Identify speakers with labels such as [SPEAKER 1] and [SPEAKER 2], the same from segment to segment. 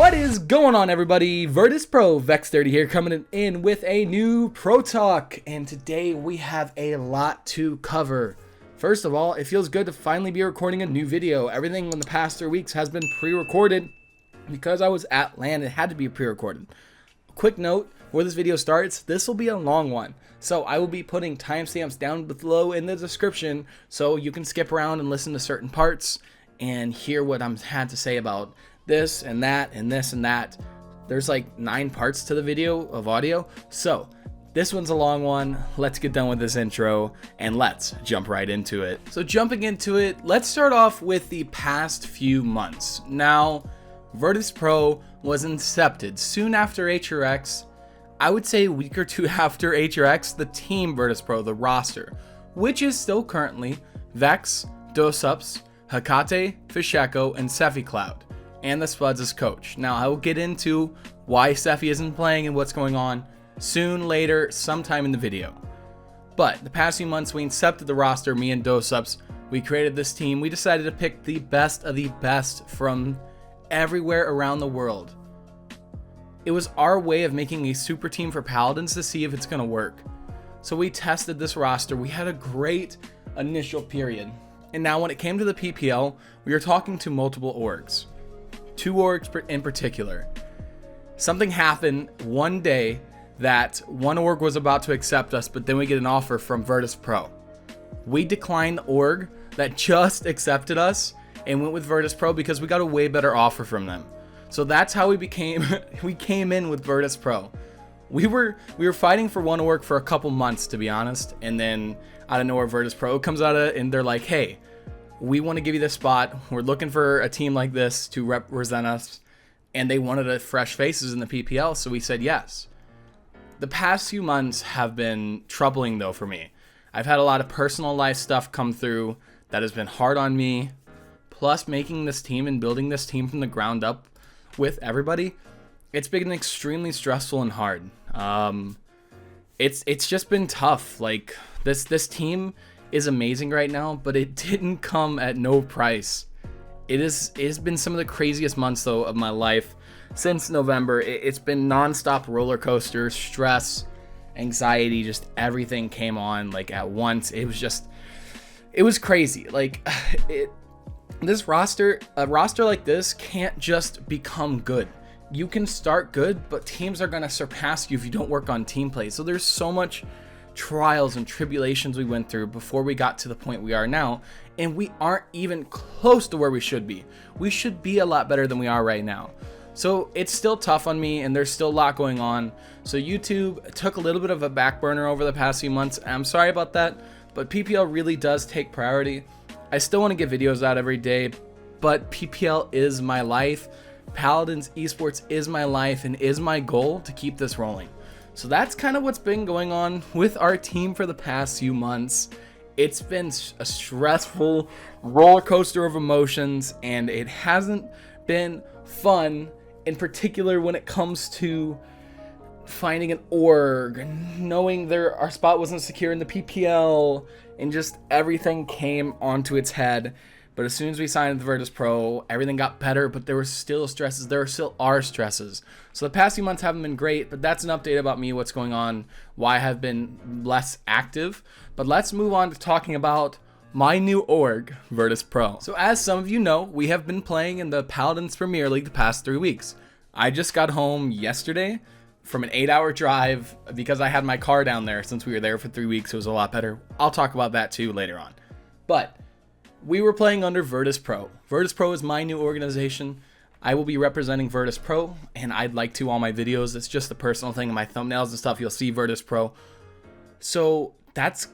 [SPEAKER 1] What is going on, everybody? Virtus.Pro Vex30 here, coming in with a new Pro Talk, and today we have a lot to cover. First of all, it feels good to finally be recording a new video. Everything in the past 3 weeks has been pre-recorded because I was at LAN. It had to be pre-recorded. Quick note, before this video starts, this will be a long one, so I will be putting timestamps down below in the description so you can skip around and listen to certain parts and hear what I had to say about this and that and this and that. There's like 9 parts to the video of audio, so this one's a long one. Let's get done with this intro and let's jump right into it. So jumping into it, let's start off with the past few months. Now, Virtus.Pro was incepted soon after HRX. I would say a week or two after HRX, the team Virtus.Pro, the roster, which is still currently Vex, Dosups, Hakate, Fisheko, and Sephi Cloud, and the Spuds as coach. Now, I will get into why Sephi isn't playing and what's going on soon, later, sometime in the video. But the past few months, we incepted the roster, me and Dosups. We created this team. We decided to pick the best of the best from everywhere around the world. It was our way of making a super team for Paladins to see if it's going to work. So we tested this roster. We had a great initial period. And now when it came to the PPL, we were talking to multiple orgs. 2 orgs in particular. Something happened one day that one org was about to accept us, but then we get an offer from Virtus.Pro. We declined the org that just accepted us and went with Virtus.Pro because we got a way better offer from them. So that's how we came in with Virtus.Pro. We were fighting for one org for a couple months, to be honest, and then out of nowhere Virtus.Pro comes out of it and they're like, hey, we want to give you this spot. We're looking for a team like this to represent us, and they wanted a fresh faces in the PPL, so we said yes. The past few months have been troubling though for me. I've had a lot of personal life stuff come through that has been hard on me, plus making this team and building this team from the ground up with everybody. It's been extremely stressful and hard. It's just been tough. Like this team is amazing right now, but it didn't come at no price. It has been some of the craziest months though of my life since November. It's been non-stop roller coaster, stress, anxiety, just everything came on like at once. It was crazy. Like a roster like this can't just become good. You can start good, but teams are gonna surpass you if you don't work on team play. So there's so much trials and tribulations we went through before we got to the point we are now, and we aren't even close to where we should be. We should be a lot better than we are right now. So it's still tough on me, and there's still a lot going on. So YouTube took a little bit of a back burner over the past few months. I'm sorry about that, but PPL really does take priority. I still want to get videos out every day, but PPL is my life. Paladins esports is my life and is my goal to keep this rolling. So that's kind of what's been going on with our team for the past few months. It's been a stressful roller coaster of emotions, and it hasn't been fun, in particular when it comes to finding an org, knowing our spot wasn't secure in the PPL, and just everything came onto its head. But as soon as we signed with Virtus.Pro, everything got better, but there were still stresses. There still are stresses. So the past few months haven't been great, but that's an update about me, what's going on, why I have been less active. But let's move on to talking about my new org, Virtus.Pro. So as some of you know, we have been playing in the Paladins Premier League the past 3 weeks. I just got home yesterday from an 8-hour drive because I had my car down there. Since we were there for 3 weeks, it was a lot better. I'll talk about that too later on. But we were playing under Virtus.Pro. Virtus.Pro is my new organization. I will be representing Virtus.Pro, and I'd like to all my videos. It's just a personal thing. In my thumbnails and stuff, you'll see Virtus.Pro. So that's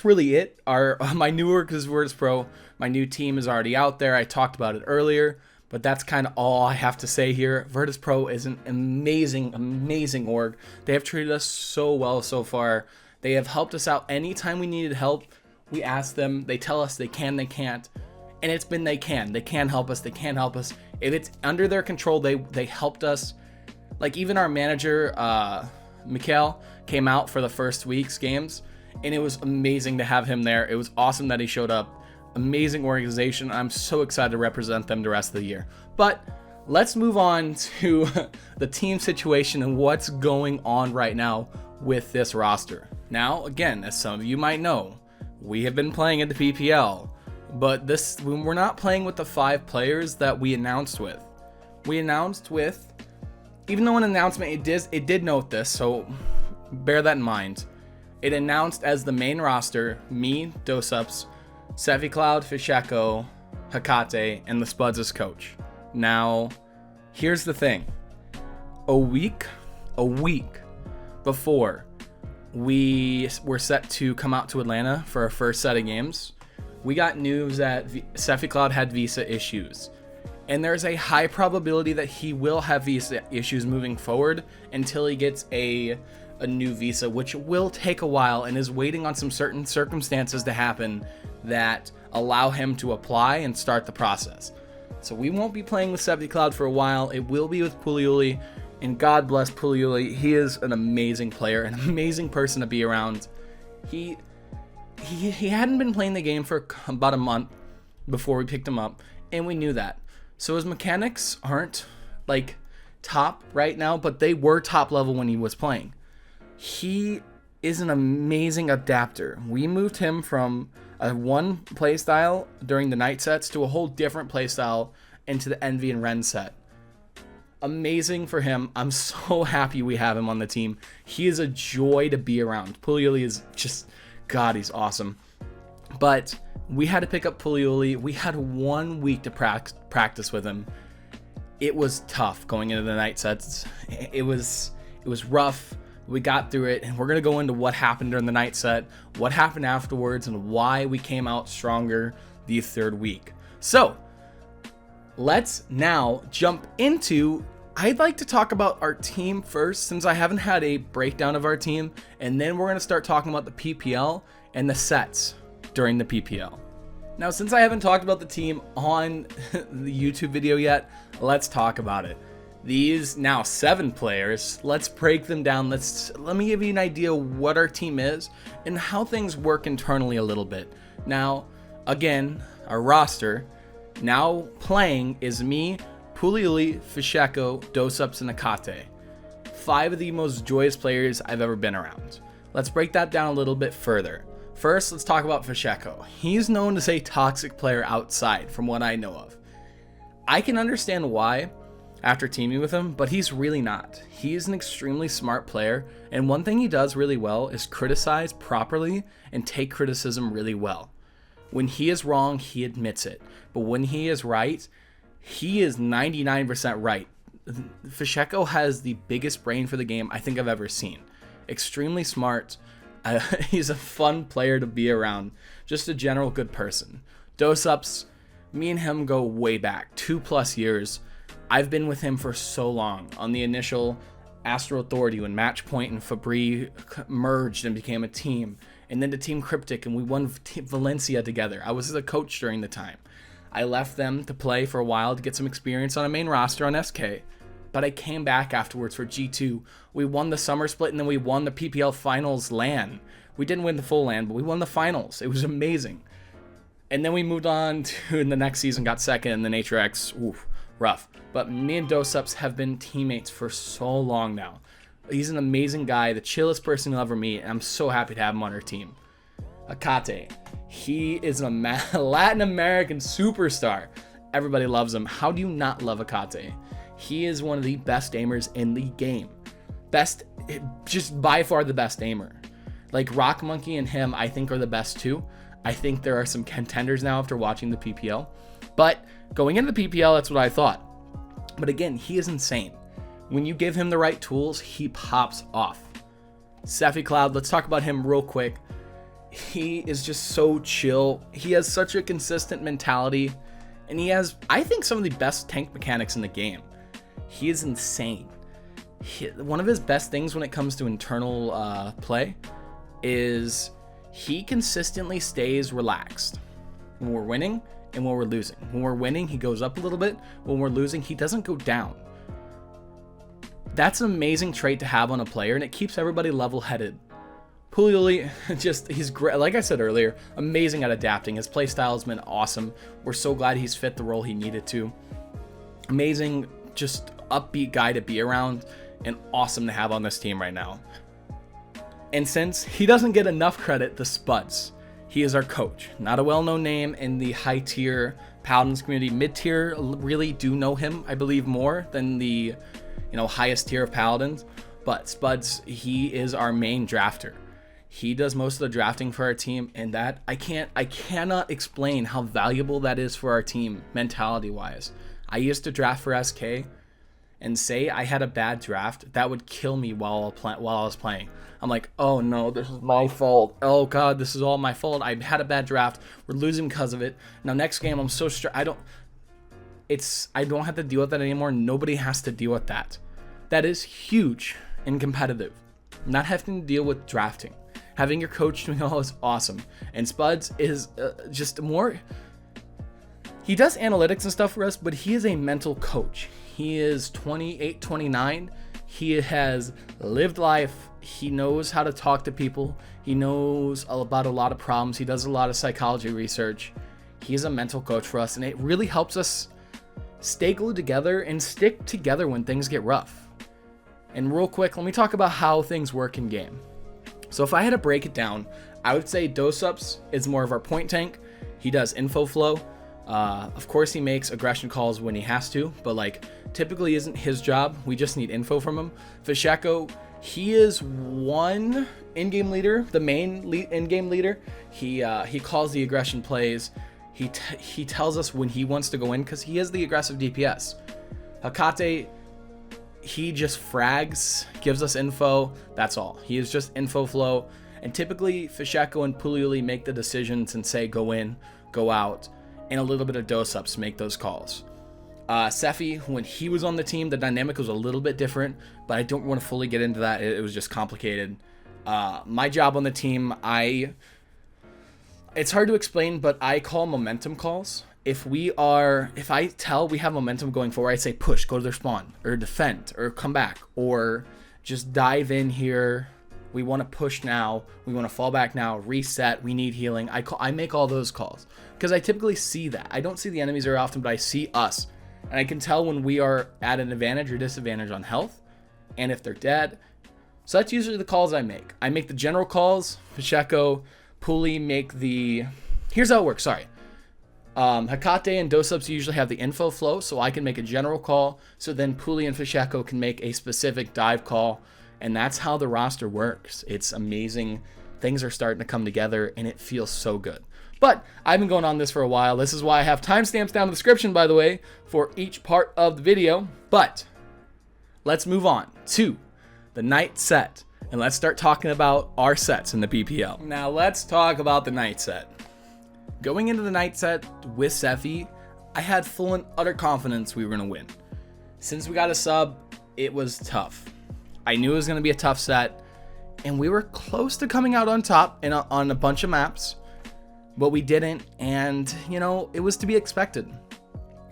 [SPEAKER 1] really it. My new org is Virtus.Pro. My new team is already out there. I talked about it earlier, but that's kind of all I have to say here. Virtus.Pro is an amazing, amazing org. They have treated us so well so far. They have helped us out anytime we needed help. We ask them, they tell us they can, they can't, and it's been they can help us, they can help us. If it's under their control, they helped us. Like even our manager, Mikhail, came out for the first week's games, and it was amazing to have him there. It was awesome that he showed up. Amazing organization. I'm so excited to represent them the rest of the year. But let's move on to the team situation and what's going on right now with this roster. Now, again, as some of you might know, we have been playing in the PPL, but we're not playing with the 5 players that we announced with. We announced with, even though an announcement, it did note this, so bear that in mind. It announced as the main roster, me, Dosups, SefiCloud, Fisheko, Hakate, and the Spuds as coach. Now, here's the thing. A week before we were set to come out to Atlanta for our first set of games, we got news that SefiCloud had visa issues. And there's a high probability that he will have visa issues moving forward until he gets a new visa, which will take a while and is waiting on some certain circumstances to happen that allow him to apply and start the process. So we won't be playing with SefiCloud for a while. It will be with Puliuli, and God bless Puliuli. He is an amazing player, an amazing person to be around. He hadn't been playing the game for about a month before we picked him up, and we knew that. So his mechanics aren't like top right now, but they were top level when he was playing. He is an amazing adapter. We moved him from a one playstyle during the night sets to a whole different playstyle into the Envy and Ren set. Amazing for him. I'm so happy we have him on the team. He is a joy to be around. Puliuli is just, God, he's awesome. But we had to pick up Puliuli. We had 1 week to practice with him. It was tough going into the night sets. It was rough. We got through it, and we're going to go into what happened during the night set, what happened afterwards, and why we came out stronger the 3rd week. So, let's now jump into, I'd like to talk about our team first, since I haven't had a breakdown of our team, and then we're going to start talking about the PPL and the sets during the PPL. Now, since I haven't talked about the team on the YouTube video yet, let's talk about it. These now 7 players, let's break them down. Let me give you an idea what our team is and how things work internally a little bit. Now, again, our roster now playing is me, Puliuli, Fisheko, Dosups, and Akate. 5 of the most joyous players I've ever been around. Let's break that down a little bit further. First, let's talk about Fisheko. He's known as a toxic player outside, from what I know of. I can understand why after teaming with him, but he's really not. He is an extremely smart player, and one thing he does really well is criticize properly and take criticism really well. When he is wrong, he admits it, but when he is right, he is 99% right. Fisheko has the biggest brain for the game I think I've ever seen. Extremely smart. He's a fun player to be around. Just a general good person. Dosups, me and him go way back, 2+ years. I've been with him for so long. On the initial Astro Authority, when Matchpoint and Fabri merged and became a team, and then to Team Cryptic, and we won Valencia together. I was the coach during the time. I left them to play for a while to get some experience on a main roster on SK, but I came back afterwards for G2. We won the summer split, and then we won the PPL Finals LAN. We didn't win the full LAN, but we won the finals. It was amazing. And then we moved on to, in the next season, got second in the Nature X. Oof, rough. But me and Dosups have been teammates for so long now. He's an amazing guy, the chillest person you'll ever meet, and I'm so happy to have him on our team. Akate, he is a Latin American superstar. Everybody loves him. How do you not love Akate? He is one of the best aimers in the game. Just by far the best aimer. Like Rock Monkey and him, I think are the best too. I think there are some contenders now after watching the PPL. But going into the PPL, that's what I thought. But again, he is insane. When you give him the right tools, he pops off. SefiCloud, let's talk about him real quick. He is just so chill. He has such a consistent mentality. And he has, I think, some of the best tank mechanics in the game. He is insane. One of his best things when it comes to internal play is he consistently stays relaxed when we're winning and when we're losing. When we're winning, he goes up a little bit. When we're losing, he doesn't go down. That's an amazing trait to have on a player, and it keeps everybody level-headed. Puliuli, he's great. Like I said earlier, amazing at adapting. His playstyle has been awesome. We're so glad he's fit the role he needed to. Amazing just upbeat guy to be around and awesome to have on this team right now. And since he doesn't get enough credit, the Spuds, he is our coach. Not a well-known name in the high-tier Paladins community. Mid-tier really do know him, I believe, more than the highest tier of Paladins. But Spuds, he is our main drafter. He does most of the drafting for our team, and that I cannot explain how valuable that is for our team mentality-wise. I used to draft for SK, and say I had a bad draft, that would kill me while I was playing. I'm like, oh no, this is my fault. Oh god, this is all my fault. I had a bad draft. We're losing because of it. Now next game, I'm so stressed. I don't have to deal with that anymore. Nobody has to deal with that. That is huge and competitive. Not having to deal with drafting. Having your coach doing all is awesome. And Spuds is just more. He does analytics and stuff for us, but he is a mental coach. He is 28, 29. He has lived life. He knows how to talk to people. He knows about a lot of problems. He does a lot of psychology research. He's a mental coach for us, and it really helps us stay glued together and stick together when things get rough. And real quick, let me talk about how things work in game. So if I had to break it down, I would say Dosups is more of our point tank. He does info flow. Of course, he makes aggression calls when he has to, but typically isn't his job. We just need info from him. Fisheko, he is one in-game leader, the main in-game leader. He calls the aggression plays. He tells us when he wants to go in because he is the aggressive DPS. Hakate, he just frags, gives us info. That's all. He is just info flow. And typically, Fisheko and Puliuli make the decisions and say go in, go out, and a little bit of Dosups make those calls. Sephi, when he was on the team, the dynamic was a little bit different, but I don't want to fully get into that. It was just complicated. My job on the team, it's hard to explain, but I call momentum calls. If I tell we have momentum going forward, I say push, go to their spawn, or defend, or come back, or just dive in here. We want to push now. We want to fall back now. Reset. We need healing. I make all those calls because I typically see that. I don't see the enemies very often, but I see us. And I can tell when we are at an advantage or disadvantage on health and if they're dead. So that's usually the calls I make. I make the general calls. Fisheko, Puli make the... Here's how it works. Sorry. Hakate and Dosups usually have the info flow, so I can make a general call. So then Puli and Fisheko can make a specific dive call. And that's how the roster works. It's amazing. Things are starting to come together, and it feels so good. But I've been going on this for a while. This is why I have timestamps down in the description, by the way, for each part of the video. But let's move on to the night set, and let's start talking about our sets in the PPL. Now let's talk about the night set. Going into the night set with Sephi, I had full and utter confidence we were going to win. Since we got a sub, it was tough. I knew it was going to be a tough set, and we were close to coming out on top on a bunch of maps, but we didn't, and, it was to be expected.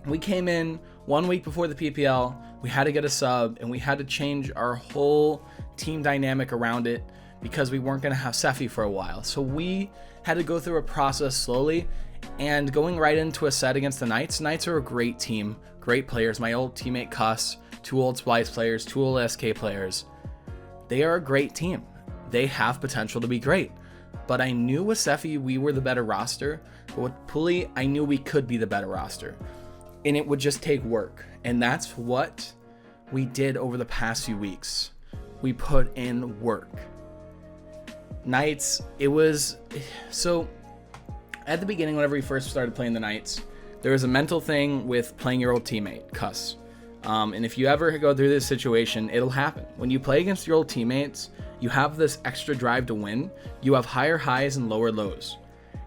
[SPEAKER 1] We came in 1 week before the PPL, we had to get a sub, and we had to change our whole team dynamic around it because we weren't going to have Sephi for a while. So we had to go through a process slowly, and going right into a set against the Knights. Knights are a great team, great players. My old teammate Cuss, 2 old Splice players, 2 old SK players. They are a great team. They have potential to be great. But I knew with Sephi we were the better roster. But with Puli, I knew we could be the better roster. And it would just take work. And that's what we did over the past few weeks. We put in work. Knights, it was... So, at the beginning, whenever we first started playing the Knights, there was a mental thing with playing your old teammate, Cuss. And if you ever go through this situation, it'll happen. When you play against your old teammates, you have this extra drive to win. You have higher highs and lower lows.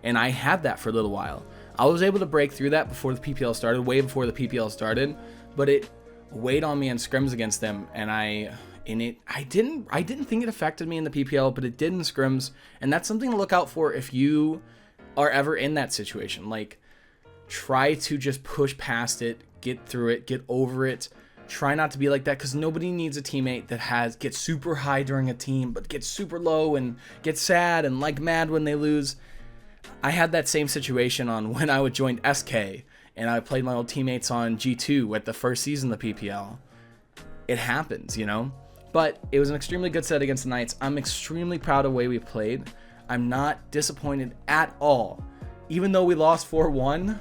[SPEAKER 1] And I had that for a little while. I was able to break through that before the PPL started, way before the PPL started, but it weighed on me in scrims against them, and I didn't think it affected me in the PPL, but it did in scrims, and that's something to look out for if you are ever in that situation. Try to just push past it, get through it, get over it. Try not to be like that, because nobody needs a teammate that gets super high during a team, but gets super low and gets sad and mad when they lose. I had that same situation on when I would join SK, and I played my old teammates on G2 at the first season of the PPL. It happens, you know? But it was an extremely good set against the Knights. I'm extremely proud of the way we played. I'm not disappointed at all. Even though we lost 4-1,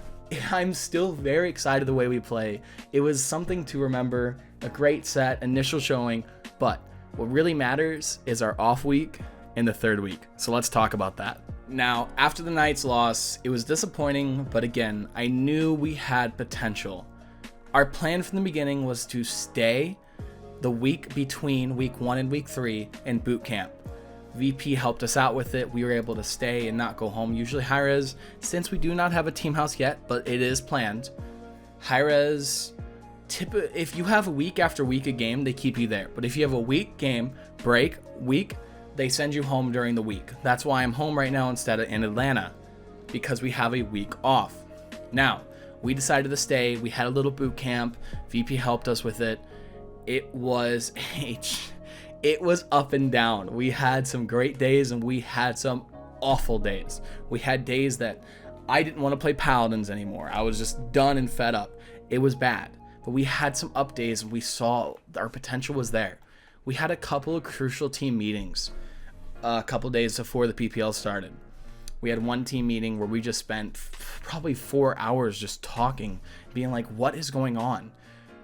[SPEAKER 1] I'm still very excited the way we play. It was something to remember, a great set, initial showing, but what really matters is our off week and the third week. So let's talk about that. Now, after the Knights loss, it was disappointing, but again, I knew we had potential. Our plan from the beginning was to stay the week between week 1 and week 3 in boot camp. VP helped us out with it. We were able to stay and not go home. Usually hi-rez, since we do not have a team house yet, but it is planned. Hi-rez, if you have a week after week a game, they keep you there. But if you have a week game, break, week, they send you home during the week. That's why I'm home right now instead of in Atlanta, because we have a week off. Now, we decided to stay. We had a little boot camp. VP helped us with it. It was up and down. We had some great days and we had some awful days. We had days that I didn't want to play Paladins anymore. I was just done and fed up. It was bad. But we had some up days and we saw our potential was there. We had a couple of crucial team meetings a couple days before the PPL started. We had one team meeting where we just spent probably 4 hours just talking, being like, what is going on?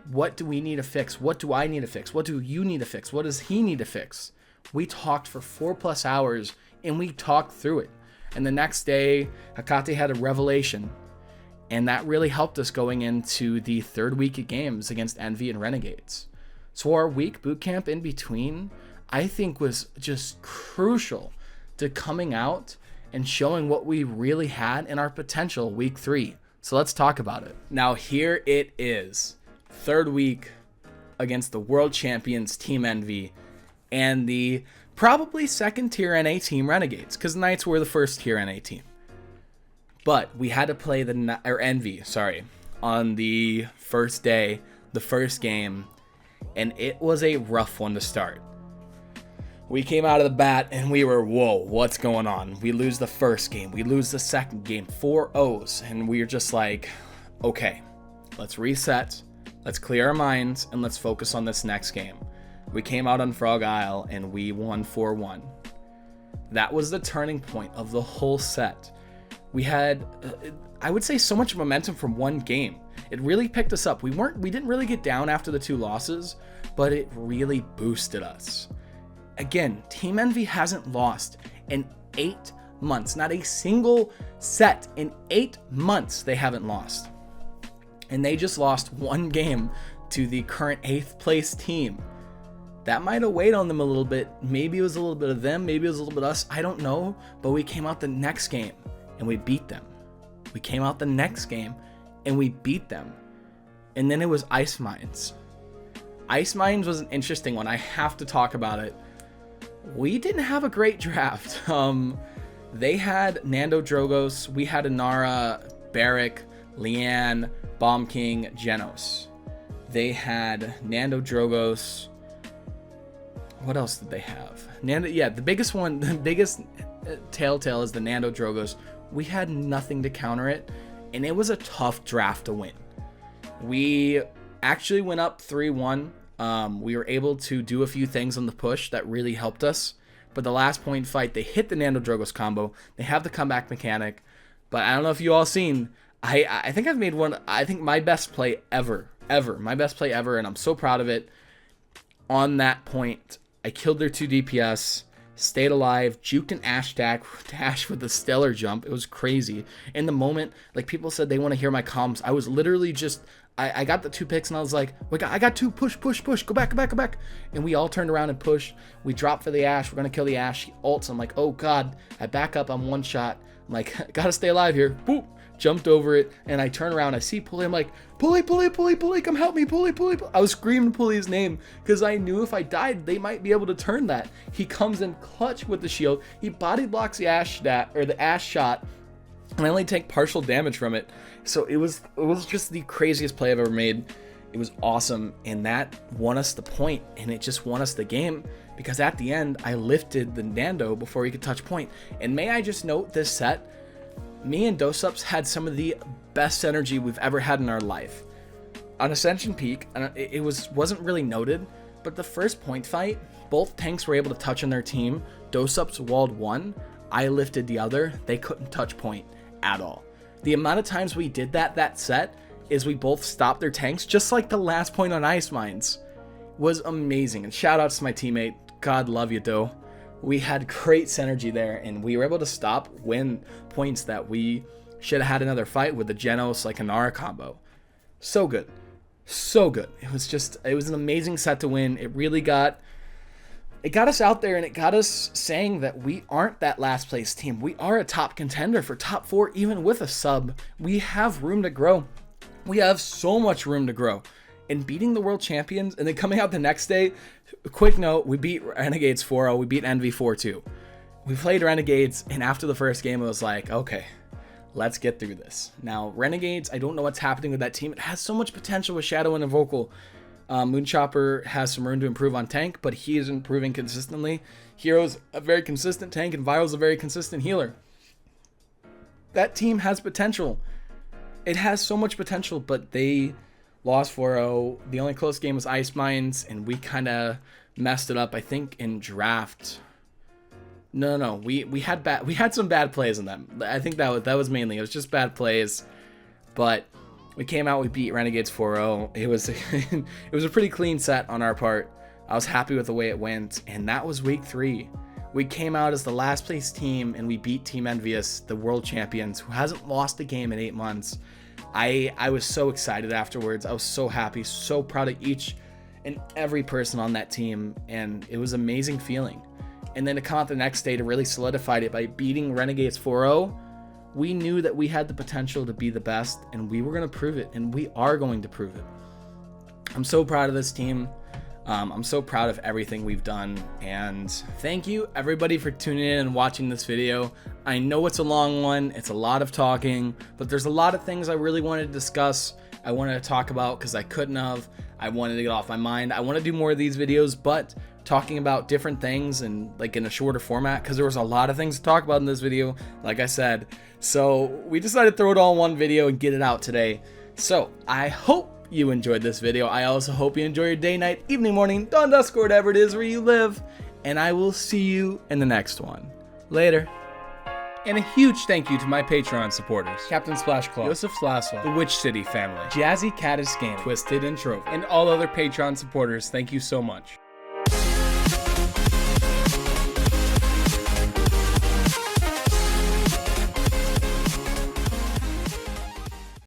[SPEAKER 1] What do we need to fix? What do I need to fix? What do you need to fix? What does he need to fix? We talked for 4+ hours and we talked through it. And the next day, Hakate had a revelation. And that really helped us going into the third week of games against Envy and Renegades. So our week boot camp in between, I think, was just crucial to coming out and showing what we really had and our potential week 3. So let's talk about it. Now here it is. Third week against the world champions Team Envy and the probably second tier NA team Renegades, because Knights were the first tier NA team. But we had to play Envy on the first day, the first game, and it was a rough one to start. We came out of the bat and we were, whoa, what's going on? We lose the first game, we lose the second game, 4-0s, and we were just like, okay, let's reset. Let's clear our minds and let's focus on this next game. We came out on Frog Isle and we won 4-1. That was the turning point of the whole set. We had, I would say, so much momentum from one game. It really picked us up. We didn't really get down after the 2 losses, but it really boosted us. Again, Team Envy hasn't lost in 8 months. Not a single set in 8 months they haven't lost. And they just lost 1 game to the current 8th place team. That might have weighed on them a little bit. Maybe it was a little bit of them, maybe it was a little bit of us, I don't know. But we came out the next game and we beat them. We came out the next game and we beat them. And then it was Ice Mines. Ice Mines was an interesting one. I have to talk about it. We didn't have a great draft. They had Nando Drogos, we had Inara, Barrick, Leanne, Bomb King, Genos. They had Nando Drogos. What else did they have? The biggest one, the biggest telltale is the Nando Drogos. We had nothing to counter it, and it was a tough draft to win. We actually went up 3-1. We were able to do a few things on the push that really helped us. But the last point fight, they hit the Nando Drogos combo. They have the comeback mechanic. But I don't know if you all seen, I think I've made one, I think my best play ever, my best play ever, and I'm so proud of it. On that point, I killed their 2 DPS, stayed alive, juked an Ashe dash with a stellar jump. It was crazy. In the moment, like, people said they want to hear my comms. I was literally just, I got the 2 picks and I was like, I got 2, push, go back. And we all turned around and pushed. We dropped for the Ashe. We're going to kill the Ashe. He ults. I'm like, oh God. I back up. I'm 1 shot. I'm like, gotta stay alive here. Boop. Jumped over it, and I turn around, I see Pulley, I'm like, Pulley, come help me, Pulley. I was screaming Pulley's name, because I knew if I died, they might be able to turn that. He comes in clutch with the shield, he body blocks the Ashe shot, and I only take partial damage from it. So it was just the craziest play I've ever made. It was awesome, and that won us the point, and it just won us the game, because at the end, I lifted the Nando before he could touch point. And may I just note, this set, me and Dosups had some of the best synergy we've ever had in our life. On Ascension Peak, it wasn't really noted, but the first point fight, both tanks were able to touch on their team. Dosups walled one, I lifted the other. They couldn't touch point at all. The amount of times we did that set is we both stopped their tanks, just like the last point on Ice Mines. Was amazing. And shout outs to my teammate. God love you, Do. We had great synergy there, and we were able to win points that we should have had another fight with the Genos like Inara combo. So good. So good. It was an amazing set to win. It really got us out there, and it got us saying that we aren't that last place team. We are a top contender for top 4, even with a sub. We have room to grow. We have so much room to grow. And beating the world champions and then coming out the next day, quick note, we beat Renegades 4-0. We beat Envy 4-2. We played Renegades, and after the first game, it was like, okay, let's get through this. Now, Renegades, I don't know what's happening with that team. It has so much potential with Shadow and Invocal. Moonchopper has some room to improve on tank, but he is improving consistently. Hero's a very consistent tank, and Viral's a very consistent healer. That team has potential. It has so much potential, but they lost 4-0. The only close game was Ice Mines, and we kind of messed it up, I think, in draft. No. We had some bad plays in them. I think that was mainly. It was just bad plays. But we came out, we beat Renegades 4-0. It was a pretty clean set on our part. I was happy with the way it went, and that was week 3. We came out as the last place team, and we beat Team Envious, the world champions, who hasn't lost a game in 8 months. I was so excited afterwards. I was so happy, so proud of each and every person on that team, and it was an amazing feeling. And then to come out the next day to really solidify it by beating Renegades 4-0, we knew that we had the potential to be the best, and we were going to prove it, and we are going to prove it. I'm so proud of this team. I'm so proud of everything we've done, and thank you everybody for tuning in and watching this video. I know it's a long one, it's a lot of talking, but there's a lot of things I really wanted to discuss. I wanted to talk about because I couldn't have. I wanted to get off my mind. I want to do more of these videos, but talking about different things and like in a shorter format, because there was a lot of things to talk about in this video, like I said. So we decided to throw it all in one video and get it out today. So I hope you enjoyed this video. I also hope you enjoy your day, night, evening, morning, dawn, dusk, or whatever it is where you live. And I will see you in the next one. Later. And a huge thank you to my Patreon supporters: Captain Splash Claw, Joseph Slaswell, the Witch City family, Jazzy Caddis Game, Twisted and Trophy, and all other Patreon supporters. Thank you so much.